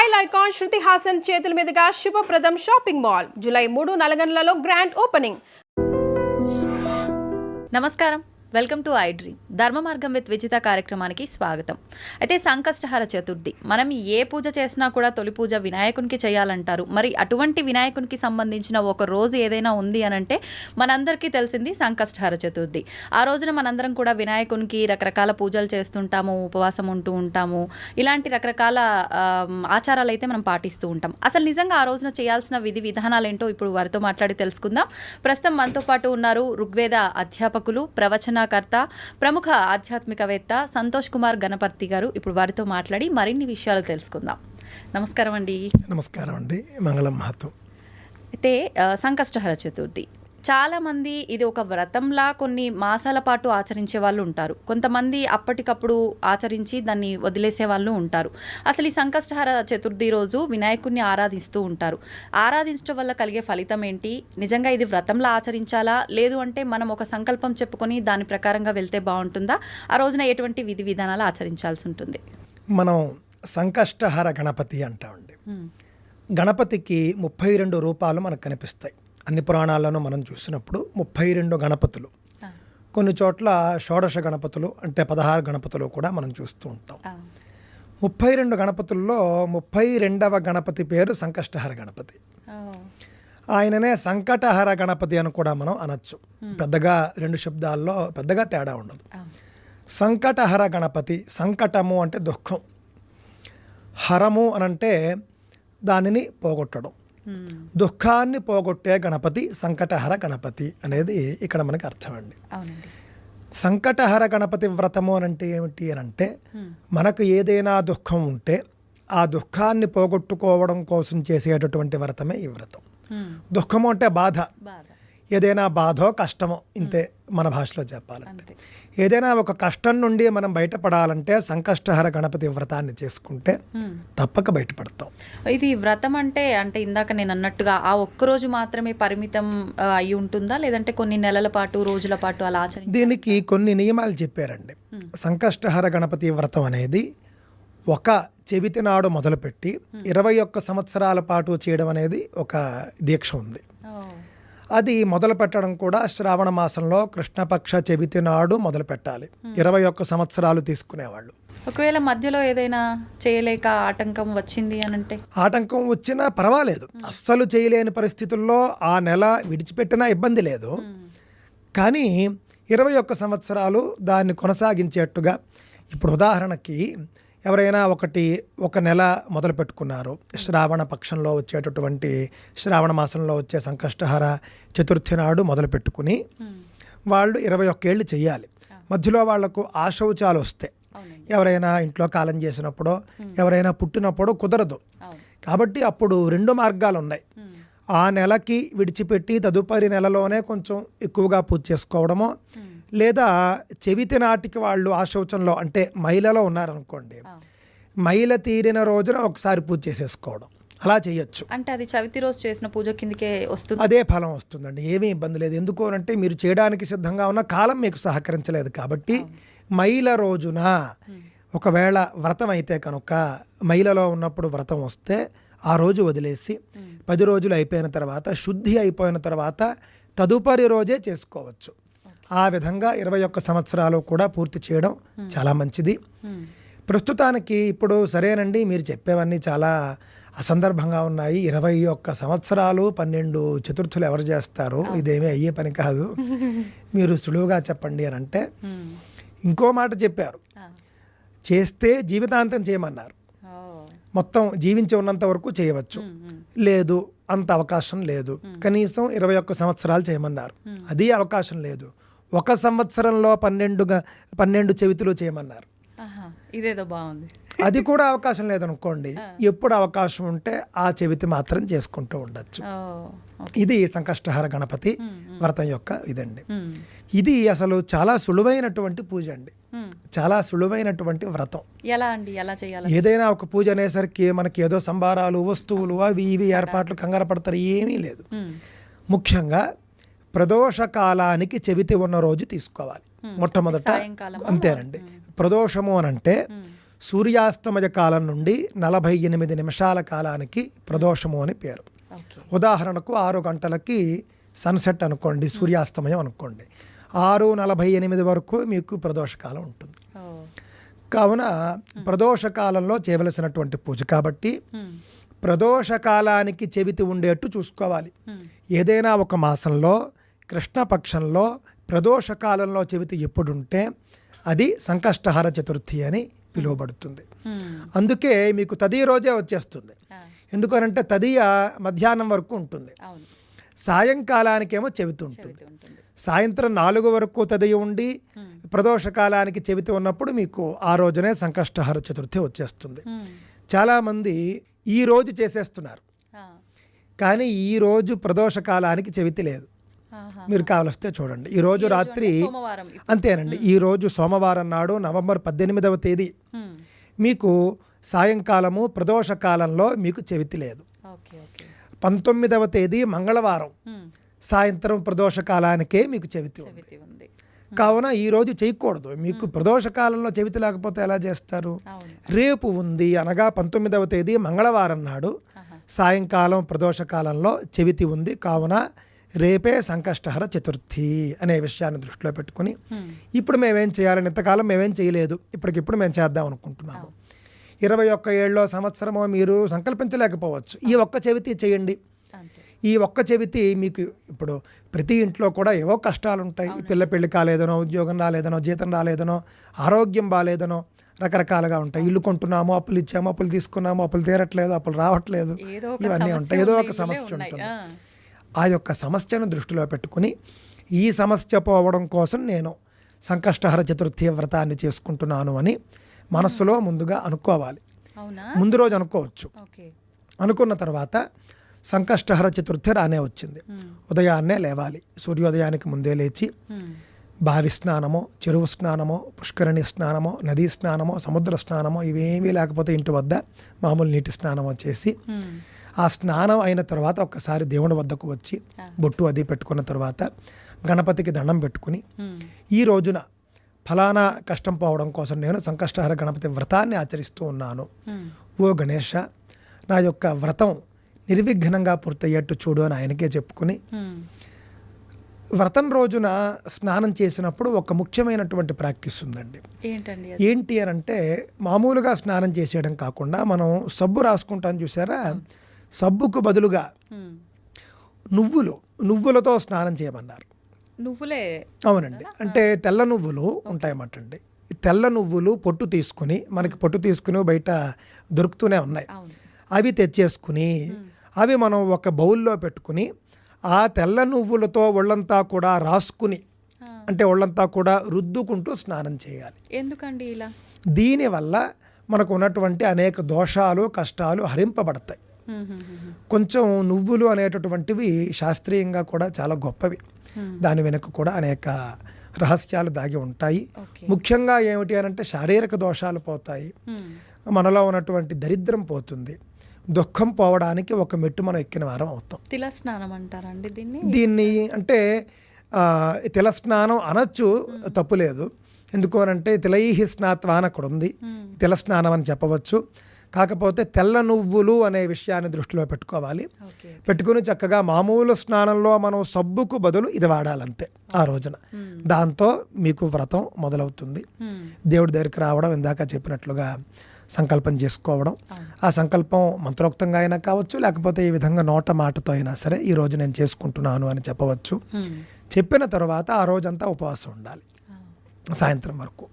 Style icon Shruti Haasan చేతుల మీదుగా Shubhapradam shopping mall July 3 నల్గొండలలో గ్రాండ్ ఓపెనింగ్. నమస్కారం, welcome to iDream. Dharma Margam with Vijitha కార్యక్రమానికి స్వాగతం. అయితే సంకష్టహర చతుర్థి, మనం ఏ పూజ చేసినా కూడా తొలి పూజ వినాయకునికి చేయాలంటారు. మరి అటువంటి వినాయకునికి సంబంధించిన ఒక రోజు ఏదైనా ఉంది అని అంటే మనందరికీ తెలిసింది సంకష్టహర చతుర్థి. ఆ రోజున మనందరం కూడా వినాయకునికి రకరకాల పూజలు చేస్తుంటాము, ఉపవాసం ఉంటూ ఉంటాము. ఇలాంటి రకరకాల ఆచారాలు అయితే మనం పాటిస్తూ ఉంటాం. అసలు నిజంగా ఆ రోజున చేయాల్సిన విధి విధానాలు ఏంటో ఇప్పుడు వారితో మాట్లాడి తెలుసుకుందాం. ప్రస్తుతం మనతో పాటు ఉన్నారు ఋగ్వేద అధ్యాపకులు, ప్రవచనకర్త, ప్రముఖ ఆధ్యాత్మికవేత్త సంతోష్ కుమార్ గణపతి గారు. ఇప్పుడు వారితో మాట్లాడి మరిన్ని విషయాలు తెలుసుకుందాం. నమస్కారం అండి. నమస్కారం అండి. మంగళం మహత్వం. అయితే సంకష్టహర చతుర్థి చాలామంది ఇది ఒక వ్రతంలా కొన్ని మాసాల పాటు ఆచరించే వాళ్ళు ఉంటారు. కొంతమంది అప్పటికప్పుడు ఆచరించి దాన్ని వదిలేసే వాళ్ళు ఉంటారు. అసలు ఈ సంకష్టహర చతుర్థి రోజు వినాయకుడిని ఆరాధిస్తూ ఉంటారు. ఆరాధించడం వల్ల కలిగే ఫలితం ఏంటి? నిజంగా ఇది వ్రతంలా ఆచరించాలా, లేదు అంటే మనం ఒక సంకల్పం చెప్పుకొని దాని ప్రకారంగా వెళ్తే బాగుంటుందా? ఆ రోజున ఎటువంటి విధి విధానాలు ఆచరించాల్సి ఉంటుంది? మనం సంకష్టహర గణపతి అంటామండి. గణపతికి 32 రూపాలు మనకు కనిపిస్తాయి. అన్ని పురాణాల్లోనూ మనం చూసినప్పుడు 32 గణపతులు, కొన్ని చోట్ల షోడశ గణపతులు అంటే 16 గణపతులు కూడా మనం చూస్తూ ఉంటాం. 32 గణపతుల్లో 32వ గణపతి పేరు సంకష్టహర గణపతి. ఆయననే సంకటహర గణపతి అని కూడా మనం అనొచ్చు. పెద్దగా 2 శబ్దాల్లో పెద్దగా తేడా ఉండదు. సంకటహర గణపతి, సంకటము అంటే దుఃఖం, హరము అనంటే దానిని పోగొట్టడం, దుఃఖాన్ని పోగొట్టే గణపతి సంకటహర గణపతి అనేది ఇక్కడ మనకి అర్థం అండి. సంకటహర గణపతి వ్రతము అనంటే ఏమిటి అని అంటే, మనకు ఏదైనా దుఃఖం ఉంటే ఆ దుఃఖాన్ని పోగొట్టుకోవడం కోసం చేసేటటువంటి వ్రతమే ఈ వ్రతం. దుఃఖము అంటే బాధ, ఏదైనా బాధో కష్టమో, ఇంతే మన భాషలో చెప్పాలంటే. ఏదైనా ఒక కష్టం నుండి మనం బయటపడాలంటే సంకష్టహర గణపతి వ్రతాన్ని చేసుకుంటే తప్పక బయటపడతాం. ఇది వ్రతం అంటే ఇందాక నేను అన్నట్టుగా ఆ ఒక్కరోజు మాత్రమే పరిమితం అయి ఉంటుందా, లేదంటే కొన్ని నెలల పాటు, రోజుల పాటు అలా ఆచరించాలి? దీనికి కొన్ని నియమాలు చెప్పారండి. సంకష్టహర గణపతి వ్రతం అనేది ఒక చెవితి నాడు మొదలుపెట్టి 21 సంవత్సరాల పాటు చేయడం అనేది ఒక దీక్ష ఉంది. అది మొదలు పెట్టడం కూడా శ్రావణ మాసంలో కృష్ణపక్ష చవితి నాడు మొదలు పెట్టాలి. 21 సంవత్సరాలు తీసుకునేవాళ్ళు. ఒకవేళ మధ్యలో ఏదైనా చేయలేక ఆటంకం వచ్చింది అని అంటే? ఆటంకం వచ్చినా పర్వాలేదు, అస్సలు చేయలేని పరిస్థితుల్లో ఆ నెల విడిచిపెట్టినా ఇబ్బంది లేదు. కానీ 21 సంవత్సరాలు దాన్ని కొనసాగించేట్టుగా, ఇప్పుడు ఉదాహరణకి ఎవరైనా ఒక నెల మొదలు పెట్టుకున్నారు, శ్రావణ పక్షంలో వచ్చేటటువంటి శ్రావణ మాసంలో వచ్చే సంకష్టహర చతుర్థి నాడు మొదలు పెట్టుకుని వాళ్ళు 21 ఏళ్ళు చెయ్యాలి. మధ్యలో వాళ్లకు ఆశౌచాలు వస్తాయి. ఎవరైనా ఇంట్లో కాలం చేసినప్పుడో, ఎవరైనా పుట్టినప్పుడో కుదరదు. కాబట్టి అప్పుడు 2 మార్గాలు ఉన్నాయి. ఆ నెలకి విడిచిపెట్టి తదుపరి నెలలోనే కొంచెం ఎక్కువగా పూజ చేసుకోవడమో, లేదా చెవితి నాటికి వాళ్ళు ఆశౌచంలో అంటే మైలలో ఉన్నారనుకోండి, మైల తీరిన రోజున ఒకసారి పూజ చేసేసుకోవడం, అలా చేయొచ్చు. అంటే అది చవితి రోజు చేసిన పూజ కిందకే వస్తుంది, అదే ఫలం వస్తుందండి. ఏమీ ఇబ్బంది లేదు. ఎందుకు అంటే మీరు చేయడానికి సిద్ధంగా ఉన్న కాలం మీకు సహకరించలేదు కాబట్టి మైల రోజున ఒకవేళ వ్రతం అయితే కనుక మైలలో ఉన్నప్పుడు వ్రతం వస్తే ఆ రోజు వదిలేసి 10 రోజులు అయిపోయిన తర్వాత, శుద్ధి అయిపోయిన తర్వాత తదుపరి రోజే చేసుకోవచ్చు. ఆ విధంగా 21 సంవత్సరాలు కూడా పూర్తి చేయడం చాలా మంచిది. ప్రస్తుతానికి ఇప్పుడు సరేనండి, మీరు చెప్పేవన్నీ చాలా అసందర్భంగా ఉన్నాయి. 21 సంవత్సరాలు 12 చతుర్థులు ఎవరు చేస్తారు? ఇదేమీ అయ్యే పని కాదు, మీరు సులువుగా చెప్పండి అని అంటే ఇంకో మాట చెప్పారు. చేస్తే జీవితాంతం చేయమన్నారు. మొత్తం జీవించి ఉన్నంత వరకు చేయవచ్చు. లేదు, అంత అవకాశం లేదు, కనీసం 21 సంవత్సరాలు చేయమన్నారు. అది అవకాశం లేదు, 1 సంవత్సరంలో 12 చెవితులు చేయమన్నారు. ఇదేదో బాగుంది. అది కూడా అవకాశం లేదనుకోండి, ఎప్పుడు అవకాశం ఉంటే ఆ చెవితి మాత్రం చేసుకుంటూ ఉండొచ్చు. ఇది సంకష్టహర గణపతి వ్రతం యొక్క ఇదండి. ఇది అసలు చాలా సులువైనటువంటి పూజ అండి, చాలా సులువైనటువంటి వ్రతం. ఎలా అండి, ఎలా చేయాలి? ఏదైనా ఒక పూజ అనేసరికి మనకి ఏదో సంబారాలు, వస్తువులు, అవి ఇవి ఏర్పాట్లు కంగారు పడతారు, ఏమీ లేదు. ముఖ్యంగా ప్రదోష కాలానికి చెవితి ఉన్న రోజు తీసుకోవాలి మొట్టమొదట. అంతేనండి. ప్రదోషము అనంటే సూర్యాస్తమయ కాలం నుండి 48 నిమిషాల కాలానికి ప్రదోషము అని పేరు. ఓకే. ఉదాహరణకు 6 గంటలకి సన్సెట్ అనుకోండి, సూర్యాస్తమయం అనుకోండి, 6:48 వరకు మీకు ప్రదోషకాలం ఉంటుంది. ఓ. కావున ప్రదోషకాలంలో చేయవలసినటువంటి పూజ కాబట్టి ప్రదోషకాలానికి చెవితి ఉండేట్టు చూసుకోవాలి. ఏదైనా ఒక మాసంలో కృష్ణపక్షంలో ప్రదోషకాలంలో చెవితి ఎప్పుడుంటే అది సంకష్టహర చతుర్థి అని పిలువబడుతుంది. అందుకే మీకు తదియ రోజే వచ్చేస్తుంది. ఎందుకనంటే తదియ మధ్యాహ్నం వరకు ఉంటుంది, అవును. సాయంకాలానికేమో చెవితి ఉంటుంది. సాయంత్రం 4 వరకు తదియ ఉండి ప్రదోషకాలానికి చెవితి ఉన్నప్పుడు మీకు ఆ రోజునే సంకష్టహర చతుర్థి వచ్చేస్తుంది. చాలామంది ఈ రోజు చేసేస్తున్నారు, కానీ ఈ రోజు ప్రదోషకాలానికి చెవితి లేదు. మీరు కావలిస్తే చూడండి, ఈరోజు రాత్రి సోమవారం. అంతేనండి, ఈరోజు సోమవారం నాడు నవంబర్ 18వ తేదీ మీకు సాయంకాలము ప్రదోషకాలంలో మీకు చెవితి లేదు. Okay, okay. 19వ తేదీ మంగళవారం సాయంత్రం ప్రదోషకాలానికే మీకు చెవితి ఉంది. చెవితి ఉంది. కావున ఈరోజు చేయకూడదు. మీకు ప్రదోషకాలంలో చెవితి లేకపోతే ఎలా చేస్తారు? అవును. రేపు ఉంది అనగా 19వ తేదీ మంగళవారం నాడు సాయంకాలం ప్రదోషకాలంలో చెవితి ఉంది. కావున రేపే సంకష్టహర చతుర్థి అనే విషయాన్ని దృష్టిలో పెట్టుకుని ఇప్పుడు మేమేం చేయాలని, ఇంతకాలం మేమేం చేయలేదు, ఇప్పటికిప్పుడు మేము చేద్దాం అనుకుంటున్నాము. 21 ఏళ్ళలో సంవత్సరమో మీరు సంకల్పించలేకపోవచ్చు. ఈ ఒక్క చెవితి చేయండి. అంతే. ఈ ఒక్క చెవితి మీకు ఇప్పుడు ప్రతి ఇంట్లో కూడా ఏవో కష్టాలు ఉంటాయి. పిల్ల పెళ్లి కాలేదనో, ఉద్యోగం రాలేదనో, జీతం రాలేదనో, ఆరోగ్యం బాలేదనో, రకరకాలుగా ఉంటాయి. ఇల్లు కొంటున్నాము, అప్పులు ఇచ్చాము, అప్పులు తీసుకున్నాము, అప్పులు తీరట్లేదు, అప్పులు రావట్లేదు, ఇవన్నీ ఉంటాయి. ఏదో ఒక సమస్య ఉంటుంది. ఆ యొక్క సమస్యను దృష్టిలో పెట్టుకుని ఈ సమస్య పోవడం కోసం నేను సంకష్టహర చతుర్థి వ్రతాన్ని చేసుకుంటున్నాను అని మనస్సులో ముందుగా అనుకోవాలి. ముందు రోజు అనుకోవచ్చు. అనుకున్న తర్వాత సంకష్టహర చతుర్థి రానే వచ్చింది. ఉదయాన్నే లేవాలి. సూర్యోదయానికి ముందే లేచి బావి స్నానమో, చెరువు స్నానమో, పుష్కరిణి స్నానమో, నదీ స్నానమో, సముద్ర స్నానమో, ఇవేమీ లేకపోతే ఇంటి వద్ద మామూలు నీటి స్నానమో చేసి ఆ స్నానం అయిన తర్వాత ఒక్కసారి దేవుని వద్దకు వచ్చి బొట్టు అది పెట్టుకున్న తర్వాత గణపతికి దండం పెట్టుకుని ఈ రోజున ఫలానా కష్టం పోవడం కోసం నేను సంకష్టహర గణపతి వ్రతాన్ని ఆచరిస్తూ ఉన్నాను. ఓ గణేష, నా యొక్క వ్రతం నిర్విఘ్నంగా పూర్తయ్యేట్టు చూడు అని ఆయనకే చెప్పుకుని వ్రతం రోజున స్నానం చేసినప్పుడు ఒక ముఖ్యమైనటువంటి ప్రాక్టీస్ ఉందండి. ఏంటి అని అంటే, మామూలుగా స్నానం చేసేయడం కాకుండా మనం సబ్బు రాసుకుంటాం చూసారా, సబ్బుకు బదులుగా నువ్వులతో స్నానం చేయమన్నారు. నువ్వులే? అవునండి. అంటే తెల్ల నువ్వులు ఉంటాయన్నమాట అండి. తెల్ల నువ్వులు పొట్టు తీసుకుని, మనకి పొట్టు తీసుకుని బయట దొరుకుతూనే ఉన్నాయి, అవి తెచ్చేసుకుని అవి మనం ఒక బౌల్లో పెట్టుకుని ఆ తెల్ల నువ్వులతో ఒళ్ళంతా కూడా రాసుకుని, అంటే ఒళ్ళంతా కూడా రుద్దుకుంటూ స్నానం చేయాలి. ఎందుకండి ఇలా? దీనివల్ల మనకు ఉన్నటువంటి అనేక దోషాలు, కష్టాలు హరింపబడతాయి. కొంచెం నువ్వులు అనేటటువంటివి శాస్త్రీయంగా కూడా చాలా గొప్పవి. దాని వెనుక కూడా అనేక రహస్యాలు దాగి ఉంటాయి. ముఖ్యంగా ఏమిటి అని అంటే, శారీరక దోషాలు పోతాయి, మనలో ఉన్నటువంటి దరిద్రం పోతుంది, దుఃఖం పోవడానికి ఒక మెట్టు మనం ఎక్కిన వారం అవుతాం. తిల స్నానం అంటారండి దీన్ని? అంటే తిల స్నానం అనొచ్చు, తప్పులేదు. ఎందుకు అనంటే తిలైహి స్నాత్వాన్ అక్కడ ఉంది, తిల స్నానం అని చెప్పవచ్చు. కాకపోతే తెల్ల నువ్వులు అనే విషయాన్ని దృష్టిలో పెట్టుకోవాలి. పెట్టుకుని చక్కగా మామూలు స్నానంలో మనం సబ్బుకు బదులు ఇది వాడాలంతే ఆ రోజున. దాంతో మీకు వ్రతం మొదలవుతుంది. దేవుడి దగ్గరికి రావడం, ఇందాక చెప్పినట్లుగా సంకల్పం చేసుకోవడం. ఆ సంకల్పం మంత్రోక్తంగా అయినా కావచ్చు, లేకపోతే ఈ విధంగా నోట మాటతో అయినా సరే ఈ రోజు నేను చేసుకుంటున్నాను అని చెప్పవచ్చు. చెప్పిన తర్వాత ఆ రోజంతా ఉపవాసం ఉండాలి, సాయంత్రం వరకు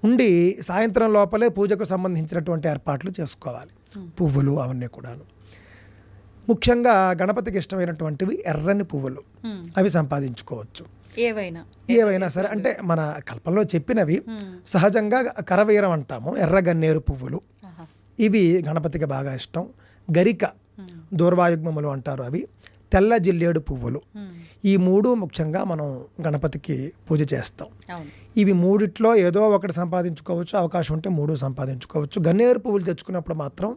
ఉండి సాయంత్రం లోపలే పూజకు సంబంధించినటువంటి ఏర్పాట్లు చేసుకోవాలి. పువ్వులు అవన్నీ కూడాను. ముఖ్యంగా గణపతికి ఇష్టమైనటువంటివి ఎర్రని పువ్వులు, అవి సంపాదించుకోవచ్చు. ఏవైనా సరే, అంటే మన కల్పంలో చెప్పినవి సహజంగా కరవీరం అంటాము, ఎర్రగన్నేరు పువ్వులు, ఇవి గణపతికి బాగా ఇష్టం. గరిక, దూర్వాయుగ్మములు అంటారు, అవి. తెల్ల జిల్లేడు పువ్వులు, ఈ మూడు ముఖ్యంగా మనం గణపతికి పూజ చేస్తాం. ఇవి మూడిట్లో ఏదో ఒకటి సంపాదించుకోవచ్చు, అవకాశం ఉంటే మూడు సంపాదించుకోవచ్చు. గన్నేరు పువ్వులు తెచ్చుకున్నప్పుడు మాత్రం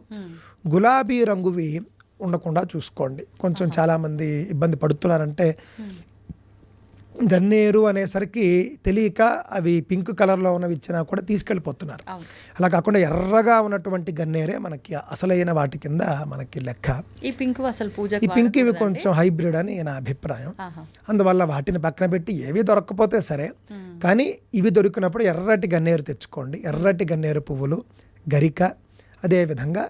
గులాబీ రంగువి ఉండకుండా చూసుకోండి. కొంచెం చాలామంది ఇబ్బంది పడుతున్నారంటే గన్నేరు అనేసరికి తెలియక అవి పింక్ కలర్లో ఉన్నవి ఇచ్చినా కూడా తీసుకెళ్ళిపోతున్నారు. అవును. అలా కాకుండా ఎర్రగా ఉన్నటువంటి గన్నేరే మనకి అసలైన వాటి కింద మనకి లెక్క. ఈ పింక్ అసలు పూజ ఈ పింక్ ఇవి కొంచెం హైబ్రిడ్ అని నా అభిప్రాయం. అందువల్ల వాటిని పక్కన పెట్టి ఏవి దొరకకపోతే సరే, కానీ ఇవి దొరికినప్పుడు ఎర్రటి గన్నేరు తెచ్చుకోండి. ఎర్రటి గన్నేరు పువ్వులు, గరిక, అదేవిధంగా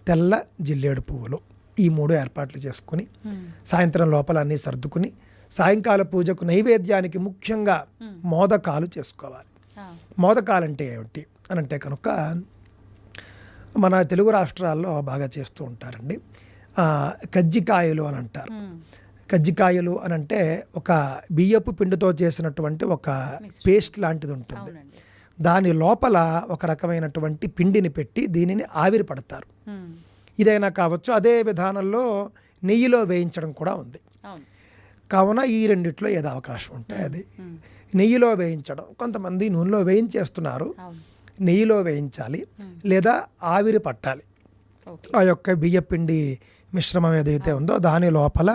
తెల్ల జిల్లేడు పువ్వులు, ఈ 3 ఏర్పాట్లు చేసుకుని సాయంత్రం లోపల అన్నీ సర్దుకుని సాయంకాల పూజకు నైవేద్యానికి ముఖ్యంగా మోదకాలు చేసుకోవాలి. మోదకాలు అంటే ఏమిటి అని అంటే కనుక మన తెలుగు రాష్ట్రాల్లో బాగా చేస్తూ ఉంటారండి. కజ్జికాయలు అని అంటారు. కజ్జికాయలు అని అంటే ఒక బియ్యపు పిండితో చేసినటువంటి ఒక పేస్ట్ లాంటిది ఉంటుంది. దాని లోపల ఒక రకమైనటువంటి పిండిని పెట్టి దీనిని ఆవిరి పడతారు. ఇదైనా కావచ్చు. అదే విధానంలో నెయ్యిలో వేయించడం కూడా ఉంది. కావున ఈ రెండిట్లో ఏదో అవకాశం ఉంటే అది. నెయ్యిలో వేయించడం, కొంతమంది నూనెలో వేయించేస్తున్నారు, నెయ్యిలో వేయించాలి లేదా ఆవిరి పట్టాలి. ఆ యొక్క బియ్యపిండి మిశ్రమం ఏదైతే ఉందో దాని లోపల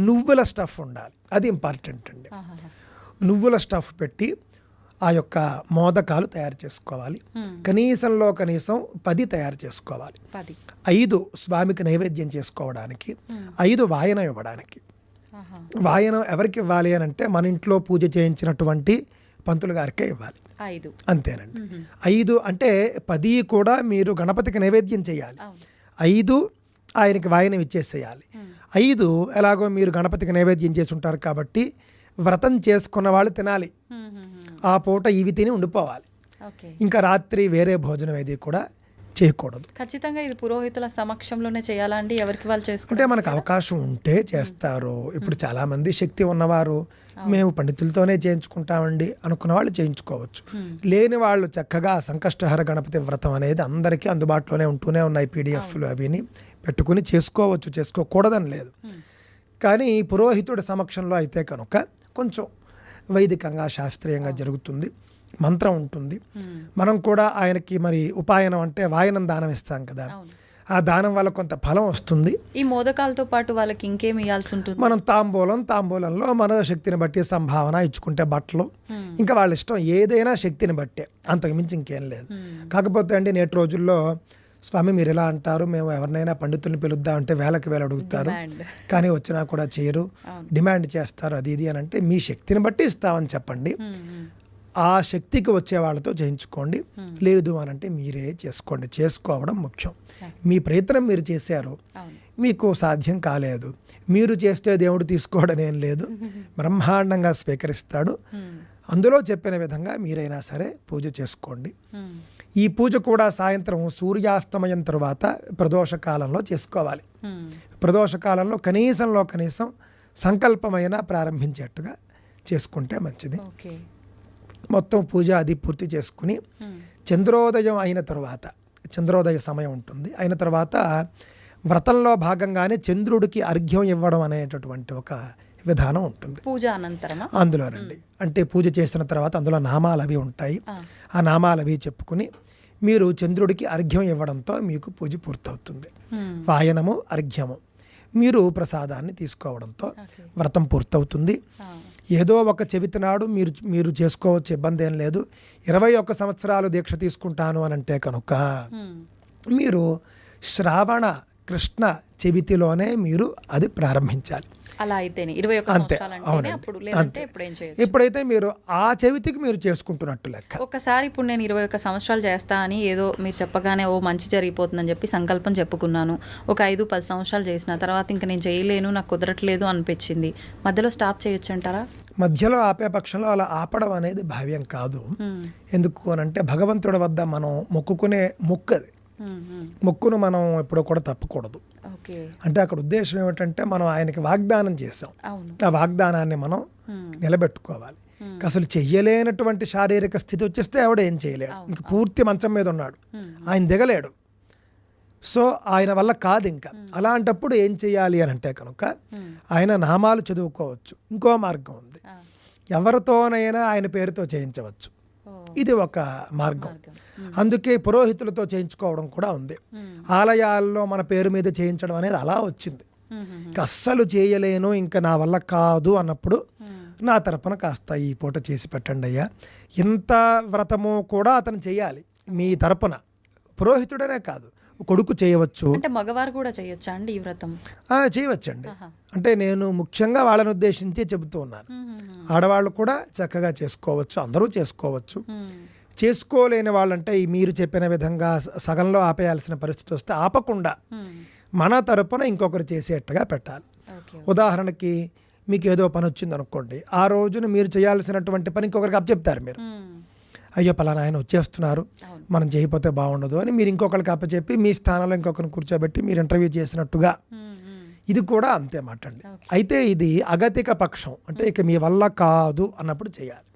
నువ్వుల స్టఫ్ ఉండాలి. అది ఇంపార్టెంట్ అండి. నువ్వుల స్టఫ్ పెట్టి ఆ యొక్క మోదకాలు తయారు చేసుకోవాలి. కనీసంలో కనీసం 10 తయారు చేసుకోవాలి. 5 స్వామికి నైవేద్యం చేసుకోవడానికి, 5 వాయనం ఇవ్వడానికి. వాయనం ఎవరికి ఇవ్వాలి అని అంటే మన ఇంట్లో పూజ చేయించినటువంటి పంతులు గారికే ఇవ్వాలి. 5 అంతేనండి. 5 అంటే 10 కూడా మీరు గణపతికి నైవేద్యం చేయాలి. 5 ఆయనకి వాయనం ఇచ్చేసేయాలి. 5 ఎలాగో మీరు గణపతికి నైవేద్యం చేసి ఉంటారు కాబట్టి వ్రతం చేసుకున్న వాళ్ళు తినాలి. ఆ పూట ఇవి తిని ఉండిపోవాలి. ఇంకా రాత్రి వేరే భోజనం ఏది కూడా చేయకూడదు. ఖచ్చితంగా ఇది పురోహితుల సమక్షంలోనే చేయాలా అండి? ఎవరికి వాళ్ళు చేసుకుంటే మనకు అవకాశం ఉంటే చేస్తారు. ఇప్పుడు చాలా మంది శక్తి ఉన్నవారు మేము పండితులతోనే చేయించుకుంటామండి అనుకున్న వాళ్ళు చేయించుకోవచ్చు. లేని వాళ్ళు చక్కగా సంకష్టహర గణపతి వ్రతం అనేది అందరికీ అందుబాటులోనే ఉంటూనే ఉన్నాయి. పీడిఎఫ్లు అవిని పెట్టుకుని చేసుకోవచ్చు, చేసుకోకూడదని లేదు. కానీ పురోహితుడి సమక్షంలో అయితే కనుక కొంచెం వైదికంగా శాస్త్రీయంగా జరుగుతుంది. మంత్రం ఉంటుంది. మనం కూడా ఆయనకి మరి ఉపాయనం అంటే వాయనం దానం ఇస్తాం కదా, ఆ దానం వల్ల కొంత ఫలం వస్తుంది. ఈ మోదకాలతో పాటు వాళ్ళకి ఇంకేం ఇవ్వాల్సి ఉంటుంది? మనం తాంబూలంలో మన శక్తిని బట్టి సంభావన ఇచ్చుకుంటే బట్టలు, ఇంకా వాళ్ళ ఇష్టం ఏదైనా శక్తిని బట్టే, అంతకుమించి ఇంకేం లేదు. కాకపోతే అండి నేటి రోజుల్లో స్వామి మీరు ఎలా అంటారు, మేము ఎవరినైనా పండితుల్ని పిలుద్దాం అంటే వేలకు వేలు అడుగుతారు, కానీ వచ్చినా కూడా చేయరు, డిమాండ్ చేస్తారు, అది ఇది అని అంటే మీ శక్తిని బట్టి ఇస్తామని చెప్పండి. ఆ శక్తికి వచ్చే వాళ్ళతో చేయించుకోండి. లేదు అని అంటే మీరే చేసుకోండి. చేసుకోవడం ముఖ్యం. మీ ప్రయత్నం మీరు చేశారు, మీకు సాధ్యం కాలేదు, మీరు చేస్తే దేవుడు తీసుకోవడం ఏం లేదు, బ్రహ్మాండంగా స్వీకరిస్తాడు. అందులో చెప్పిన విధంగా మీరైనా సరే పూజ చేసుకోండి. ఈ పూజ కూడా సాయంత్రం సూర్యాస్తమయం తరువాత ప్రదోష కాలంలో చేసుకోవాలి. ప్రదోష కాలంలో కనీసం సంకల్పమైన ప్రారంభించేట్టుగా చేసుకుంటే మంచిది. మొత్తం పూజ అది పూర్తి చేసుకుని చంద్రోదయం అయిన తర్వాత, చంద్రోదయ సమయం ఉంటుంది, అయిన తర్వాత వ్రతంలో భాగంగానే చంద్రుడికి అర్ఘ్యం ఇవ్వడం అనేటటువంటి ఒక విధానం ఉంటుంది పూజ అనంతరం. అందులోనండి అంటే పూజ చేసిన తర్వాత అందులో నామాలు అవి ఉంటాయి. ఆ నామాలు అవి చెప్పుకుని మీరు చంద్రుడికి అర్ఘ్యం ఇవ్వడంతో మీకు పూజ పూర్తవుతుంది. వాయనము, అర్ఘ్యము, మీరు ప్రసాదాన్ని తీసుకోవడంతో వ్రతం పూర్తవుతుంది. ఏదో ఒక చవితి నాడు మీరు చేసుకోవచ్చు, ఇబ్బంది ఏం లేదు. 21 సంవత్సరాలు దీక్ష తీసుకుంటాను అని అంటే కనుక మీరు శ్రావణ కృష్ణ చవితిలోనే మీరు అది ప్రారంభించాలి. అలా అయితేనే 21 సంవత్సరాలంటేనే అప్పుడు, లేదంటే ఇప్పుడు ఏం చేయొచ్చు. ఎప్పుడైతే మీరు ఆ చెవితికి మీరు చేసుకుంటున్నట్టు లెక్క. ఒకసారి ఇప్పుడు నేను 21 సంవత్సరాలు చేస్తా అని ఏదో మీరు చెప్పగానే ఓ మంచి జరిగిపోతుందని చెప్పి సంకల్పం చెప్పుకున్నాను. ఒక 5-10 సంవత్సరాలు చేసిన తర్వాత ఇంకా నేను చేయలేను, నాకు కుదరట్లేదు అనిపించింది, మధ్యలో స్టాప్ చేయొచ్చు అంటారా? మధ్యలో ఆపే పక్షంలో అలా ఆపడం అనేది భావ్యం కాదు. ఎందుకు అనంటే భగవంతుడి వద్ద మనం మొక్కుకునే మొక్కది, మొక్కును మనం ఎప్పుడూ కూడా తప్పకూడదు. అంటే అక్కడ ఉద్దేశం ఏమిటంటే మనం ఆయనకి వాగ్దానం చేసాం, ఆ వాగ్దానాన్ని మనం నిలబెట్టుకోవాలి. అసలు చెయ్యలేనటువంటి శారీరక స్థితి వచ్చేస్తే ఆవిడ ఏం చేయలేడు, ఇంక పూర్తి మంచం మీద ఉన్నాడు, ఆయన దిగలేడు. సో ఆయన వల్ల కాదు. ఇంకా అలాంటప్పుడు ఏం చేయాలి అని అంటే కనుక ఆయన నామాలు చదువుకోవచ్చు. ఇంకో మార్గం ఉంది, ఎవరితోనైనా ఆయన పేరుతో చేయించవచ్చు. ఇది ఒక మార్గం. అందుకే పురోహితులతో చేయించుకోవడం కూడా ఉంది. ఆలయాల్లో మన పేరు మీద చేయించడం అనేది అలా వచ్చింది. అస్సలు చేయలేను, ఇంకా నా వల్ల కాదు అన్నప్పుడు నా తరపున కాస్త ఈ పూట చేసి పెట్టండి అయ్యా. ఇంత వ్రతము కూడా అతను చేయాలి మీ తరపున, పురోహితుడనే కాదు, కొడుకు చేయవచ్చు. అంటే మగవారు కూడా చేయొచ్చా అండి ఈ వ్రతం? చేయవచ్చండి. అంటే నేను ముఖ్యంగా వాళ్ళని ఉద్దేశించి చెబుతూ ఉన్నాను. ఆడవాళ్ళు కూడా చక్కగా చేసుకోవచ్చు, అందరూ చేసుకోవచ్చు. చేసుకోలేని వాళ్ళంటే ఈ మీరు చెప్పిన విధంగా సగంలో ఆపేయాల్సిన పరిస్థితి వస్తే ఆపకుండా మన తరపున ఇంకొకరు చేసేట్టుగా పెట్టాలి. ఉదాహరణకి మీకు ఏదో పని వచ్చింది అనుకోండి, ఆ రోజున మీరు చేయాల్సినటువంటి పని ఇంకొకరికి అప్పచెప్తారు. మీరు అయ్యో పలానా ఆయన వచ్చేస్తున్నారు, మనం చేయకపోతే బాగుండదు అని మీరు ఇంకొకరికి అప్పచెప్పి మీ స్థానంలో ఇంకొకరిని కూర్చోబెట్టి మీరు ఇంటర్వ్యూ చేసినట్టుగా. ఇది కూడా అంతే మాట అండి. అయితే ఇది అగతిక పక్షం, అంటే ఇక మీ వల్ల కాదు అన్నప్పుడు చేయాలి.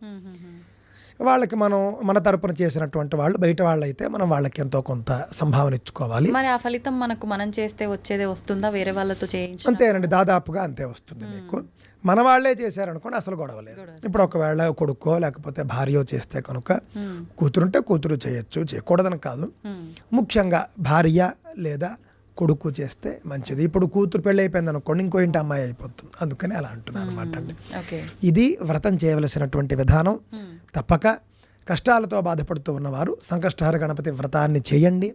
వాళ్ళకి మనం మన తరపున చేసినటువంటి వాళ్ళు బయట వాళ్ళు అయితే మనం వాళ్ళకి ఎంతో కొంత సంభావన ఇచ్చుకోవాలి. మరి ఆ ఫలితం మనం చేస్తే వచ్చేదే వస్తుందా, వేరే వాళ్ళతో చేయించి? అంతేనండి, దాదాపుగా అంతే వస్తుంది మీకు. మన వాళ్ళే చేశారనుకోండి అసలు గొడవ లేదు. ఇప్పుడు ఒకవేళ కొడుకో లేకపోతే భార్యో చేస్తే కనుక కూతురుంటే కూతురు చేయొచ్చు, చేయకూడదని కాదు. ముఖ్యంగా భార్య లేదా కొడుకు చేస్తే మంచిది. ఇప్పుడు కూతురు పెళ్ళి అయిపోయింది అనుకోండి, ఇంకో ఇంటి అమ్మాయి అయిపోతుంది. అందుకని అలా అంటున్నాను అనమాట అండి. ఇది వ్రతం చేయవలసినటువంటి విధానం. తప్పక కష్టాలతో బాధపడుతూ ఉన్నవారు సంకష్టహర గణపతి వ్రతాన్ని చేయండి,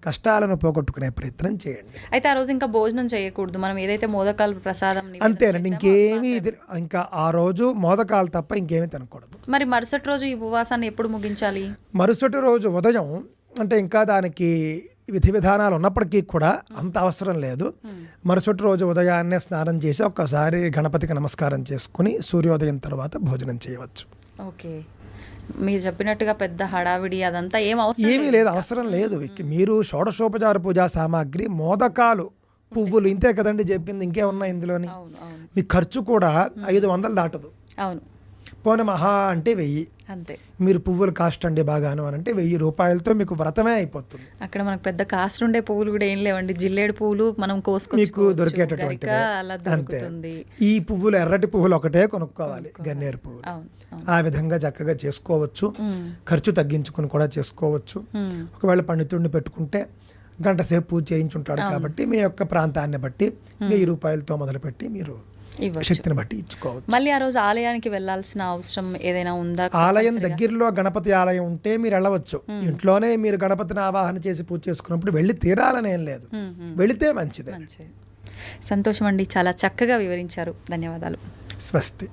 కష్టాలను పోగొట్టుకునే ప్రయత్నం చేయండి. అయితే ఆ రోజు ఇంకా భోజనం చేయకూడదు, మనం ఏదైతే మోదకాలు ప్రసాదం అంతేనండి, ఇంకేమీ. ఇంకా ఆ రోజు మోదకాలు తప్ప ఇంకేమీ తినకూడదు. మరి మరుసటి రోజు ఈ ఉపవాసాన్ని ఎప్పుడు ముగించాలి? మరుసటి రోజు ఉదయం, అంటే ఇంకా దానికి విధి విధానాలు ఉన్నప్పటికీ కూడా అంత అవసరం లేదు. మరుసటి రోజు ఉదయాన్నే స్నానం చేసి ఒక్కసారి గణపతికి నమస్కారం చేసుకుని సూర్యోదయం తర్వాత భోజనం చేయవచ్చు. ఓకే, మీరు చెప్పినట్టుగా పెద్ద హడావిడి అదంతా ఏమీ లేదు, అవసరం లేదు. మీరు షోడశోపచార పూజా సామాగ్రి, మోదకాలు, పువ్వులు, ఇంతే కదండి చెప్పింది, ఇంకేమున్నాయి ఇందులోని. మీ ఖర్చు కూడా 500 దాటదు. అవును, పోనీ మహా అంటే 1000 అంతే. మీరు పువ్వులు కాస్ట్ అండి బాగాను అని అంటే 1000 రూపాయలతో మీకు వ్రతమే అయిపోతుంది. అక్కడ మనకు పెద్ద కాస్ట్ ఉండే పువ్వులు కూడా ఏం లేవండి, జిల్లేడు పువ్వులు మనం మీకు దొరికేటటువంటి అంతే. ఈ పువ్వులు, ఎర్రటి పువ్వులు ఒకటే కొనుక్కోవాలి, గన్నేరు పువ్వులు. ఆ విధంగా చక్కగా చేసుకోవచ్చు. ఖర్చు తగ్గించుకుని కూడా చేసుకోవచ్చు. ఒకవేళ పండితుడిని పెట్టుకుంటే గంట సేపు పూజ చేయించుంటాడు కాబట్టి మీ యొక్క ప్రాంతాన్ని బట్టి 1000 రూపాయలతో మొదలుపెట్టి మీరు శక్తిని బట్టి ఇచ్చుకోవచ్చు. మళ్ళీ ఆ రోజు ఆలయానికి వెళ్ళాల్సిన అవసరం ఏదైనా ఉందా? ఆలయం దగ్గరలో గణపతి ఆలయం ఉంటే మీరు వెళ్ళవచ్చు. ఇంట్లోనే మీరు గణపతిని ఆవాహన చేసి పూజ చేసుకున్నప్పుడు వెళ్ళి తీరాలని ఏం లేదు, వెళితే మంచిదే. సంతోషం అండి, చాలా చక్కగా వివరించారు. ధన్యవాదాలు. స్వస్తి.